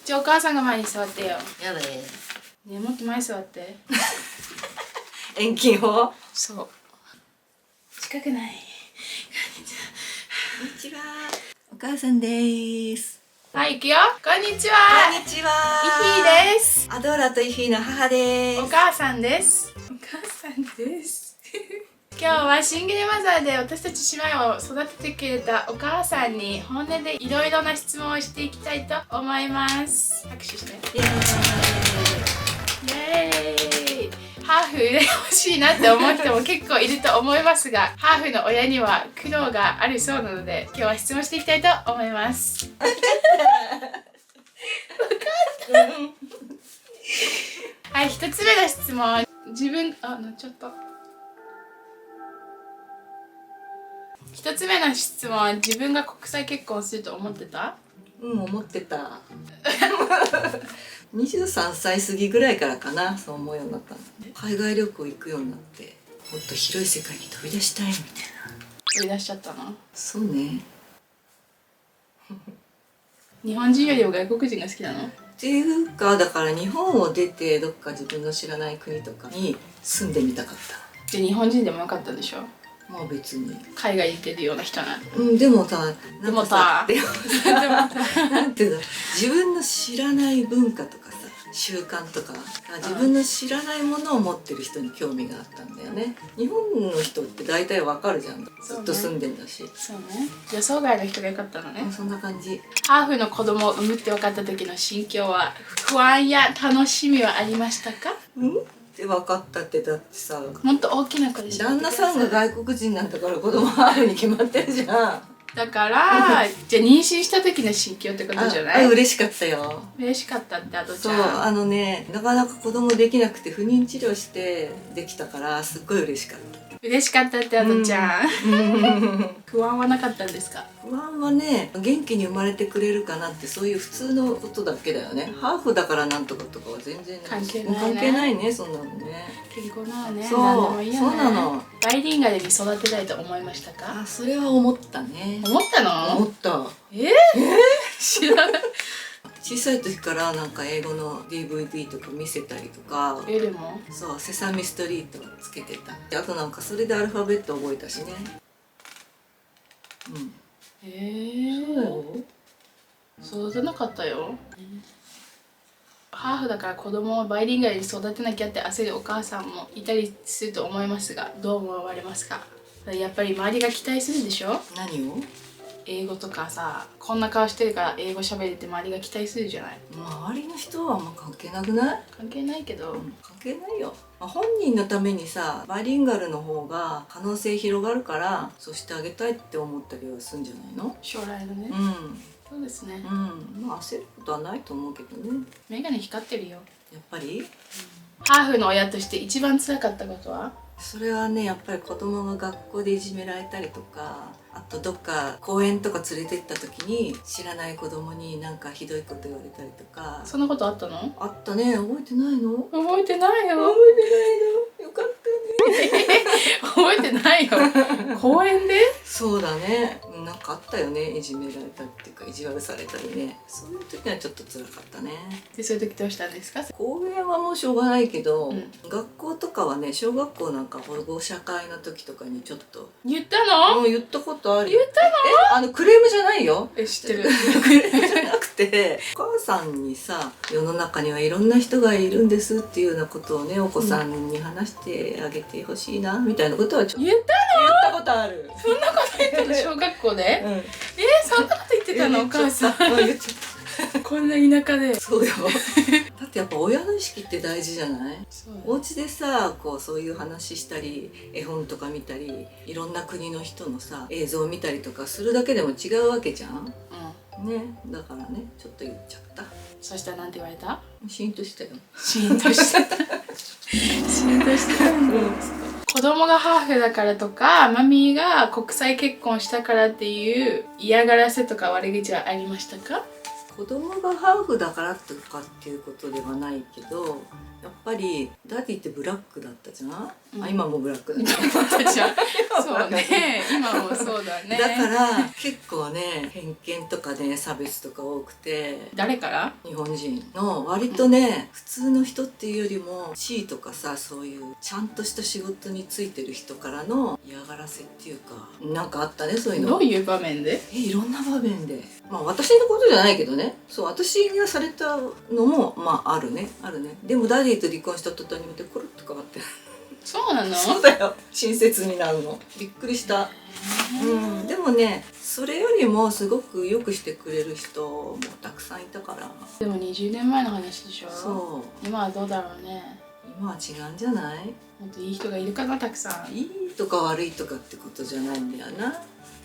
じゃあお母さんが前に座ってよ。やだね。ねえ、もっと前座って。遠近法。そう。近くない。こんにちは。お母さんです。はい、行くよ。こんにちは。こんにちは。イヒです。アドーラとイヒの母です。お母さんです。お母さんです。今日はシングルマザーで私たち姉妹を育ててくれたお母さんに本音でいろいろな質問をしていきたいと思います。拍手して。イエーイ。イエーイ。ハーフ羨ましいなって思う人も結構いると思いますが、ハーフの親には苦労があるそうなので、今日は質問していきたいと思います。はい、一つ目の質問。なっちゃった。一つ目の質問は、自分が国際結婚すると思ってた？思ってた。23歳過ぎぐらいからかな、そう思うようになったの。海外旅行行くようになって、もっと広い世界に飛び出したいみたいな。飛び出しちゃったの？そうね。日本人よりも外国人が好きなの？っていうか、だから日本を出てどっか自分の知らない国とかに住んでみたかった。じゃあ日本人でもよかったでしょ？まあ別に海外に出るような人なんで。でもさ、なんかさ、でもなんていうの、自分の知らない文化とかさ、習慣とか、自分の知らないものを持ってる人に興味があったんだよね。日本の人って大体わかるじゃん。ずっと住んでんだし。そうね。予想外の人がよかったのね。そんな感じ。ハーフの子供を産むって分かった時の心境は、不安や楽しみはありましたか？って分かったって、だってさ、もっと大きな声でしゃべってください。旦那さんが外国人なんだから子供はあるに決まってるじゃん。だからじゃあ妊娠した時の心境ってことじゃない？嬉しかったよ。嬉しかったってアドちそう、ゃん。なかなか子供できなくて不妊治療してできたからすっごい嬉しかった。嬉しかったってアドちゃん。不安はなかったんですか？不安はね、元気に生まれてくれるかなって、そういう普通のことだけだよね。ハーフだからなんとかとかは全然関係ないね。関係ないね、そんなのね。健康なのね。そう、何でもいいよね。そうなの。バイリンガルに育てたいと思いましたか？それは思ったね。思ったの？思った。知らない。小さい時からなんか英語の DVD とか見せたりとか、でもそう、セサミストリートつけてた。あとなんかそれでアルファベット覚えたしね。そうだよ。育てなかったよ。ハーフだから子供をバイリンガルに育てなきゃって焦るお母さんもいたりすると思いますが、どう思われますか？やっぱり周りが期待するでしょ？何を？英語とかさ、こんな顔してるから英語喋れって周りが期待するじゃない？周りの人はあんま関係なくない？関係ないけど、関係ないよ。本人のためにさ、バイリンガルの方が可能性広がるから、そうしてあげたいって思ったりはするんじゃないの？将来のね。そうですね。まあ焦ることはないと思うけどね。メガネ光ってるよ。やっぱり？ハーフの親として一番辛かったことは？それはね、やっぱり子供が学校でいじめられたりとか、あとどっか公園とか連れてった時に知らない子供になんかひどいこと言われたりとか。そんなことあったの？あったね。覚えてないの？覚えてないよ。覚えてないの？よかったね。覚えてないよ。公園で？そうだね。なんかあったよね。いじめられたっていうか意地悪されたりね。そういう時はちょっと辛かったね。で、そういう時どうしたんですか？公園はもうしょうがないけど、学校とかはね、小学校なんか保護者会の時とかにちょっと言ったの？言ったことある。言ったの？クレームじゃないよ。知ってる。クレームじゃなくて、お母さんにさ、世の中にはいろんな人がいるんですっていうようなことをね、お子さんに話してあげてほしいなみたいなことはちょっと言ったの？言ったことある。そんなこと言ったの？小学校で？そんなこと言ってたの？お母さん。言っちゃった。こんな田舎で。そうよ。だってやっぱ親の意識って大事じゃない？お家でさ、そういう話したり、絵本とか見たり、いろんな国の人のさ映像を見たりとかするだけでも違うわけじゃん。ね、だからね、ちょっと言っちゃった。そしたらなんて言われた？シーンとしたよ。シーンとしてた。シーンとしてた。子供がハーフだからとか、マミーが国際結婚したからっていう嫌がらせとか悪口はありましたか？子供がハーフだからとかっていうことではないけど、やっぱりダディってブラックだったじゃん、今もブラックだそうね、今もそうだね。だから結構ね、偏見とかね、差別とか多くて。誰から？日本人の割とね、普通の人っていうよりも地位とかさ、そういうちゃんとした仕事についてる人からの嫌がらせっていうか、なんかあったね、そういうの。どういう場面で？いろんな場面で、まあ私のことじゃないけどね、そう、私がされたのもまああるね。でもダディと離婚した途端に見てコロッと変わって。そうなの？そうだよ、親切になるの。びっくりした。でもね、それよりもすごくよくしてくれる人もたくさんいたから。でも20年前の話でしょ。そう。今はどうだろうね。今は違うんじゃない？もっといい人がいるかな、たくさん。いいとか悪いとかってことじゃないんだよな。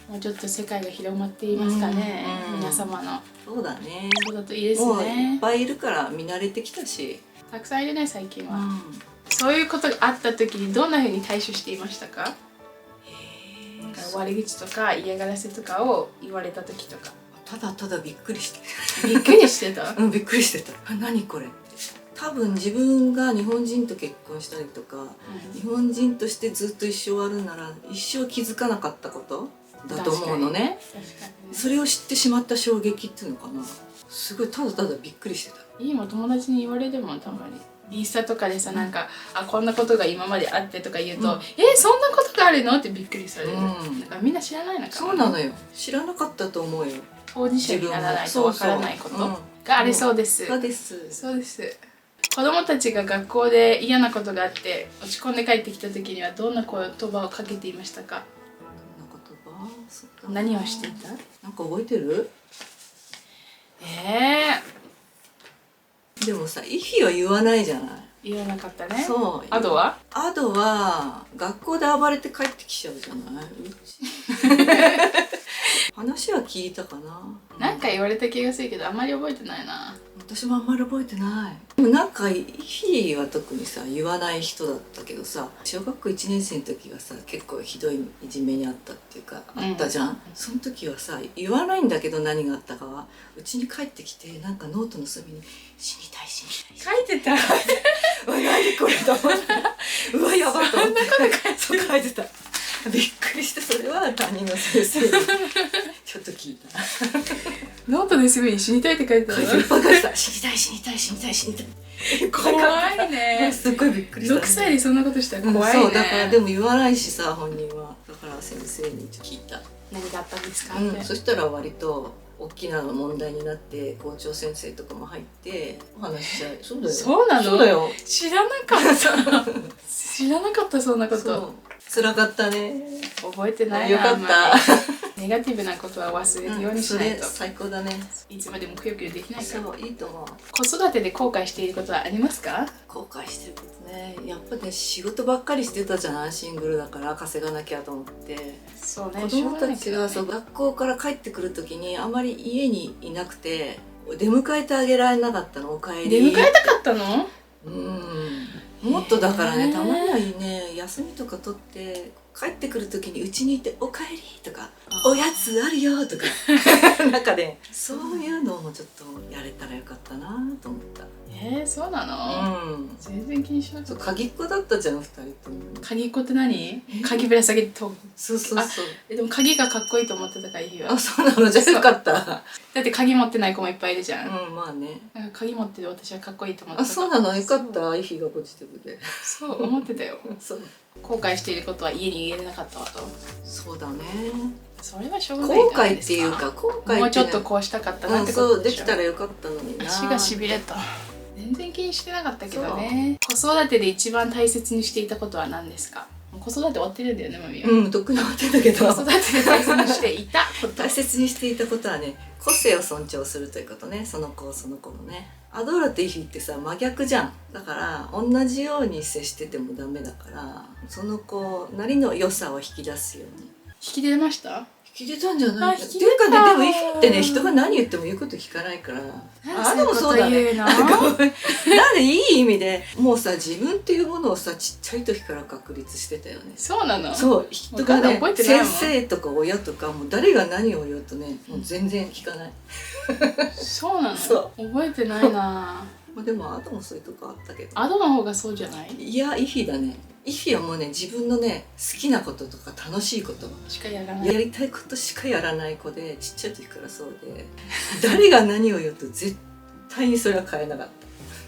もうちょっと世界が広まっていますかね、皆様の。そうだね。そうだといいですもういっね。ぱいいるから見慣れてきたし。たくさんいるね、最近は。そういうことがあった時にどんな風に対処していましたか？悪口とか嫌がらせとかを言われた時とか。ただただびっくりして。びっくりしてた？びっくりしてた。何これって。多分自分が日本人と結婚したりとか、日本人としてずっと一生あるなら一生気づかなかったことだと思うのね。それを知ってしまった衝撃っていうのかな。すごいただただびっくりしてた。いいも友達に言われてもたまに。インスタとかでさ、なんかこんなことが今まであってとか言うと、そんなことがあるのってびっくりされる。なんかみんな知らないのかな。そうなのよ。知らなかったと思うよ。当事者にならないとわからないことがありそうです。そうです。そうです。子供たちが学校で嫌なことがあって落ち込んで帰ってきた時にはどんな言葉をかけていましたか？どんな言葉？何をしていた？なんか覚えてる？でもさ、イフィは言わないじゃない。言わなかったね。そう。アドは学校で暴れて帰ってきちゃうじゃない。話は聞いたかな。なんか言われた気がするけどあんまり覚えてないな。私もあんまり覚えてない。でもなんかイフィは特にさ、言わない人だったけどさ、小学校1年生の時はさ、結構ひどいいじめにあったっていうか、あったじゃん。その時はさ、言わないんだけど何があったかは、うちに帰ってきてなんかノートの隅に死にたい書いてた。何これと思って、うわやばいと思って、書いてた。びっくりして、それは担任の先生にちょっと聞いた。ノートですぐに死にたいって書いてたの？いっぱい書いてた。死にたい。怖いね。すっごいびっくりした。6歳でそんなことしたら怖いね。そうだからでも言わないしさ、本人は。だから先生に聞いた。何があったんですかって。そしたら割と大きな問題になって校長先生とかも入ってお話しちゃう。そうだよ。そうなの？そうだよ。知らなかった。知らなかったそんなこと。辛かったね。覚えてないな。よかった。ネガティブなことは忘れるようにしないと。最高だね。いつまでもくよくよできないから。そう、いいと思う。子育てで後悔していることはありますか？後悔してることね。やっぱね、仕事ばっかりしてたじゃない。シングルだから稼がなきゃと思って。そうね。子供たちが学校から帰ってくる時にあまり家にいなくて、出迎えてあげられなかったの。お帰り。出迎えたかったの？もっとだからね、たまにはいいね、休みとか取って帰ってくる時にうちにいて「おかえり」とか「おやつあるよ」とかなんかね、そういうのもちょっとやれたらよかったなと思った。そうなの？全然気にしなかった。鍵っ子だったじゃん、2人とも。鍵っ子って何？鍵ぶら下げてと。そう。でも鍵がかっこいいと思ってたから、いいわ。そうなの？じゃあよかった。だって鍵持ってない子もいっぱいいるじゃん。まあね。鍵持ってる私はかっこいいと思ってた。そうなの？よかった。イフィがポジティブで。そう思ってたよ。そう。後悔していることは家に入れなかったわと。そうだね。それはしょうがない。後悔っていうか、もうちょっとこうしたかったなってことでしょ。できたらよかったのにな。足がしびれた。全然気にしてなかったけどね。子育てで一番大切にしていたことは何ですか？子育て終わってるんだよね、マミは。とっくに終わってたけど。子育てで大切にしていたこと。大切にしていたことはね、個性を尊重するということね。その子のね。アドーラとイフィってさ、真逆じゃん。だから同じように接しててもダメだから、その子なりの良さを引き出すように。引き出ました？引引き出たんじゃないかって引き出たいうかね、でもイフィってね、人が何言っても言うこと聞かないから。あでもそうだね。なんでいい意味でもうさ、自分っていうものをさ、ちっちゃい時から確立してたよね。そうなの。そう、人がね、覚えてないもん。先生とか親とかもう誰が何を言うとね、もう全然聞かない。そうなの。そ覚えてないな。でもアドもそういうとこあったけど。アドの方がそうじゃない？いや、イフィだね。イフィはもうね、自分のね、好きなこととか楽しいことしかやらない。やりたいことしかやらない子で、ちっちゃい時からそうで、誰が何を言うと絶対にそれは変えなかっ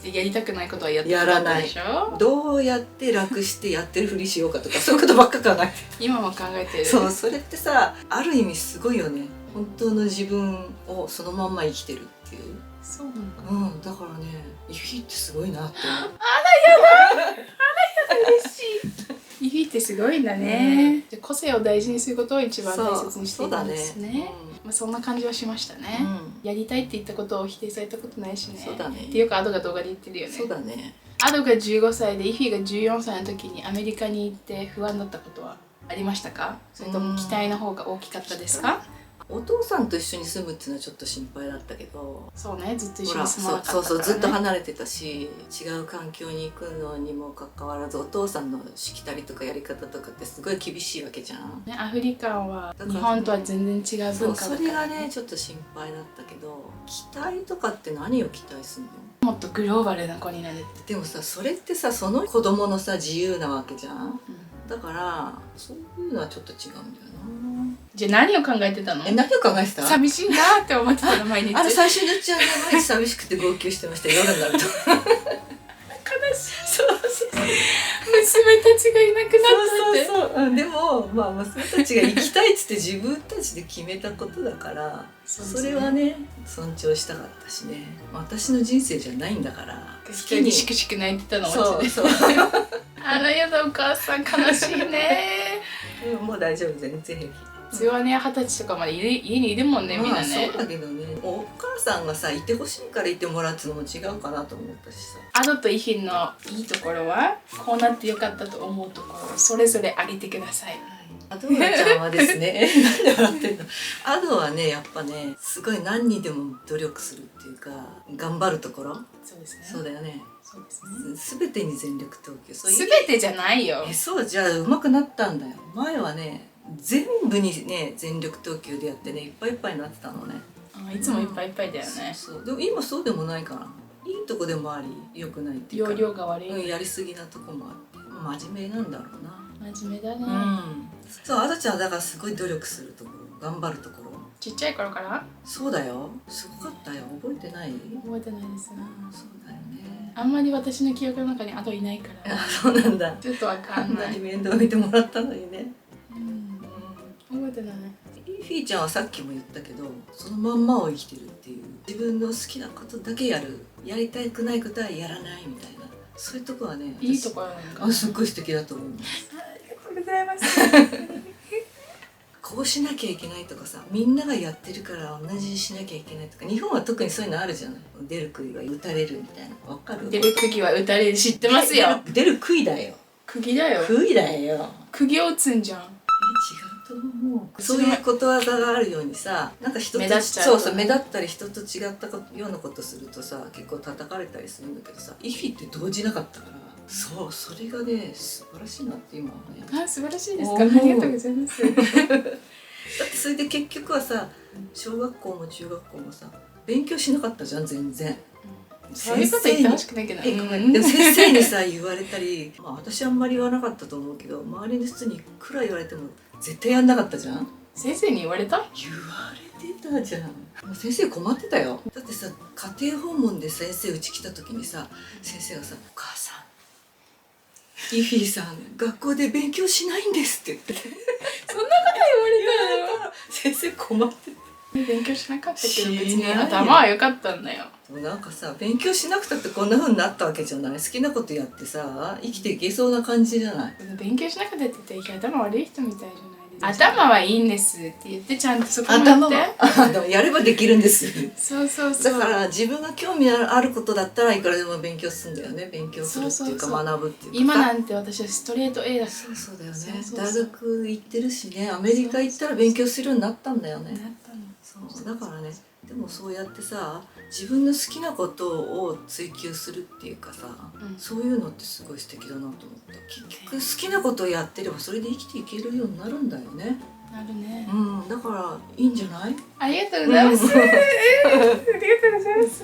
た。やりたくないことはやってなかったでしょ？どうやって楽してやってるふりしようかとか、そういうことばっか考えて今も考えてる。そう、それってさ、ある意味すごいよね。本当の自分をそのまんま生きてるっていう。そうなのか。だからね、イフィってすごいなって思う。あらやだ嬉しい。イフィってすごいんだね。じゃ個性を大事にすることを一番大切にしているんですね。まあそんな感じはしましたね。やりたいって言ったことを否定されたことないしね。そうだね。ってよくアドが動画で言ってるよね。そうだね。アドが15歳でイフィが14歳の時にアメリカに行って不安だったことはありましたか？それとも期待の方が大きかったですか？お父さんと一緒に住むっていうのはちょっと心配だったけど、そうね、ずっと一緒に住まなかったからね。そうずっと離れてたし、違う環境に行くのにもかかわらずお父さんのしきたりとかやり方とかってすごい厳しいわけじゃん、ね、アフリカは日本とは全然違う文化だから、それがねちょっと心配だったけど、期待とかって何を期待するの？もっとグローバルな子になるって。でもさ、それってさ、その子供のさ自由なわけじゃん、だからそういうのはちょっと違うんだよな。じゃあ何を考えてたの？何を考えてた？寂しいなって思ってたの毎日。最初に言っちゃうね、毎日寂しくて号泣してました。夜になると悲しい。そう娘たちがいなくなったって。そうでもまあ娘たちが行きたいっつって自分たちで決めたことだからそれはね尊重したかったしね。私の人生じゃないんだから好きにしくしく泣いてたの。そうあらやだ、お母さん悲しいね。もう大丈夫、全然平気。それはね、20歳とかまで家にいるもんね、みんなね。そうだけどね、お母さんがさいてほしいからいてもらうっていうのも違うかなと思ったしさ。アドとイフィンのいいところは、こうなってよかったと思うところをそれぞれ挙げてください。アドラちゃんはですねなんで笑ってんの？アドはね、やっぱね、すごい何にでも努力するっていうか、頑張るところ。そうですね。そうだよね。そうですね。全てに全力投球。全てじゃないよ。そう、じゃあ上手くなったんだよ。前はね、全部にね全力投球でやってね、いっぱいいっぱいになってたのね。いつもいっぱいいっぱいだよね。そうでも今そうでもないから、いいとこでもあり良くないっていうか、容量が悪い、やりすぎなとこもあって、真面目なんだろうな。真面目だね。そう、あだちゃんはだからすごい努力するところ、頑張るところ。ちっちゃい頃から？そうだよ、すごかったよ。覚えてない？覚えてないです。そうだよね。あんまり私の記憶の中にあといないから。そうなんだ。ちょっとわかんない。面倒見てもらったのにね。覚えてない。フィーちゃんはさっきも言ったけど、そのまんまを生きてるっていう、自分の好きなことだけやる、やりたくないことはやらないみたいな、そういうとこはね、いいところなのか。すっごい素敵だと思う。ありがとうございます。こうしなきゃいけないとかさ、みんながやってるから同じにしなきゃいけないとか、日本は特にそういうのあるじゃない。出る杭は打たれるみたいな。わかる？出る釘は打たれる、知ってますよ。出る杭だよ。釘だよ。杭だよ。釘を打つんじゃん。違うと思う。そういうことわざがあるようにさ、なんか人と目立っちゃう。そう目立ったり人と違ったようなことするとさ、結構叩かれたりするんだけどさ、イフィって動じなかったから、そう、それがね素晴らしいなって今はね。素晴らしいですか。ありがとうございます。だってそれで結局はさ、小学校も中学校もさ、勉強しなかったじゃん、全然。そういうこと言ってほしくないけど、でも先生にさ言われたり、私あんまり言わなかったと思うけど、周りの人にいくら言われても絶対やんなかったじゃん。先生に言われた？言われてたじゃん。もう先生困ってたよ。だってさ、家庭訪問で先生うち来た時にさ、先生がさ、お母さん、イフィーさん学校で勉強しないんですって言って、そんなこと言われたの？先生困ってた。勉強しなかったけど別に頭は良かったんだよ。なんかさ、勉強しなくたってこんな風になったわけじゃない。好きなことやってさ、生きていけそうな感じじゃない。勉強しなかったって言って頭悪い人みたいじゃないで頭はいいんですって言って、ちゃんとそこまで頭はでもやればできるんですそうそうそう。だから自分が興味あることだったらいくらでも勉強するんだよね。勉強するっていうかそうそうそう学ぶっていうか今なんて私はストレート A だから。そうだよね。そうそうそう大学行ってるしね、アメリカ行ったら勉強するようになったんだよね。なったの。そうだからね、でもそうやってさ、自分の好きなことを追求するっていうかさ、そういうのってすごい素敵だなと思った。結局好きなことをやってればそれで生きていけるようになるんだよね。なるね。だからいいんじゃない？ありがとうございます。ありがとうございます。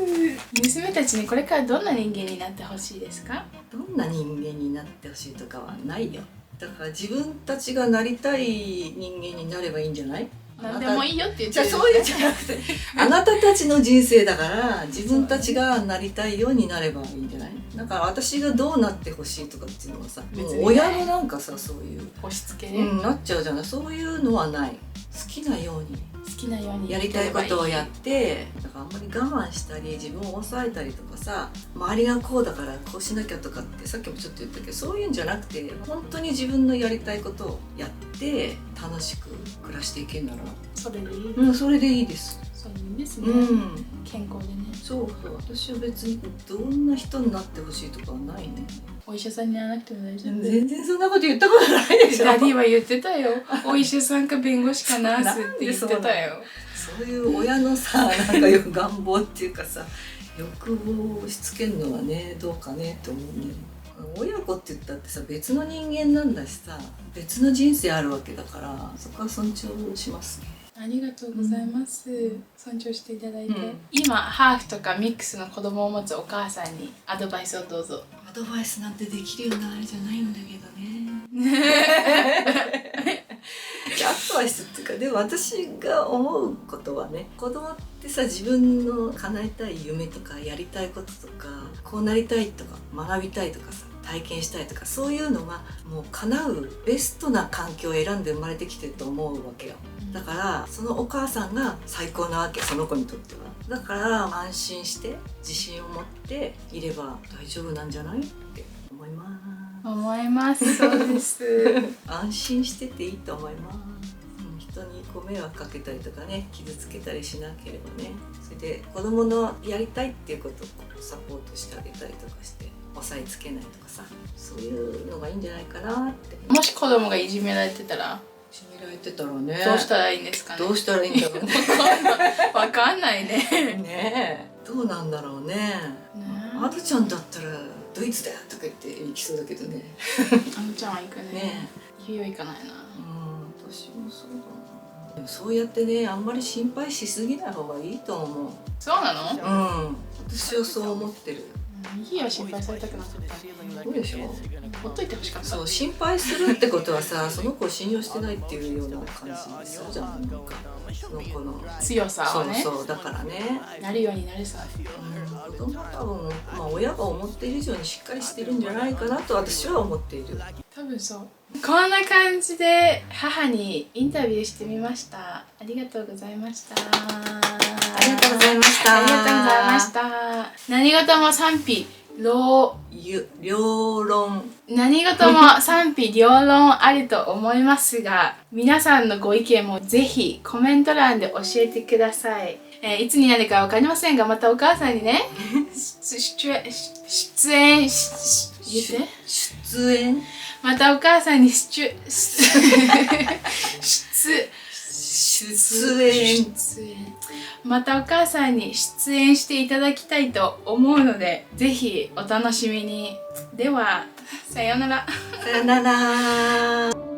娘たちにこれからどんな人間になってほしいですか？どんな人間になってほしいとかはないよ。だから自分たちがなりたい人間になればいいんじゃない？何でもいいよって言ってる。じゃあそういうんじゃなくてあなたたちの人生だから自分たちがなりたいようになればいいんじゃない？だから私がどうなってほしいとかっていうのはさ、もう親のなんかさ、そういう押し付けなっちゃうじゃない。そういうのはない。好きなように好きなようにやりたいことをやって、だからあんまり我慢したり自分を抑えたりとかさ、周りがこうだからこうしなきゃとかってさっきもちょっと言ったけど、そういうんじゃなくて本当に自分のやりたいことをやって楽しく暮らしていけるならそれでいい。それでいいです。それでいいですね。健康でね。そうそう、私は別にどんな人になってほしいとかはないね。お医者さんにならなくても大丈夫。全然そんなこと言ったことないでしょ。ダディは言ってたよ。お医者さんか弁護士かナースって言ってたよ。そういう親のさ、なんか願望っていうかさ、欲望を押し付けるのはね、どうかねって思うね。親子って言ったってさ、別の人間なんだしさ、別の人生あるわけだから、そこは尊重しますね。ありがとうございます。尊重していただいて、今ハーフとかミックスの子供を持つお母さんにアドバイスをどうぞ。アドバイスなんてできるようなあれじゃないんだけどね。アドバイスっていうか、でも私が思うことはね、子供ってさ、自分の叶えたい夢とかやりたいこととか、こうなりたいとか学びたいとかさ、体験したいとか、そういうのがもう叶うベストな環境を選んで生まれてきてると思うわけよ。だからそのお母さんが最高なわけ、その子にとっては。だから安心して自信を持っていれば大丈夫なんじゃないって思います。思います。そうです安心してていいと思います。人にこう迷惑かけたりとかね、傷つけたりしなければね、それで子供のやりたいっていうことをサポートしてあげたりとかして、押さえつけないとかさ、そういうのがいいんじゃないかなって。もし子供がいじめられてたら、いじめられてたらね、どうしたらいいんですかね。どうしたらいいんだろうね。わかんないね。ねえ、どうなんだろうね。アドちゃんだったらドイツだよとか言って行きそうだけどね。あのちゃんは行くね。いよいかないな。私もそうだな。でもそうやってね、あんまり心配しすぎない方がいいと思う。そうなの？私はそう思ってる。いいよ、心配されたくなかった。そうでしょ。ほっといてほしかった。そう、心配するってことはさ、その子を信用してないっていうような感じするじゃん。なんかその子の強さをね。そうだからね。なるようになるさ。子供は多分、親が思っている以上にしっかりしてるんじゃないかなと私は思っている。多分そう。こんな感じで母にインタビューしてみました。ありがとうございました。ありがとうございました。ありがとうございました。何事も賛否両論。何事も賛否両論あると思いますが、皆さんのご意見もぜひコメント欄で教えてください。いつになるかわかりませんが、またお母さんにね、出演またお母さんに出演していただきたいと思うので、ぜひお楽しみに。では、さようなら。さよなら。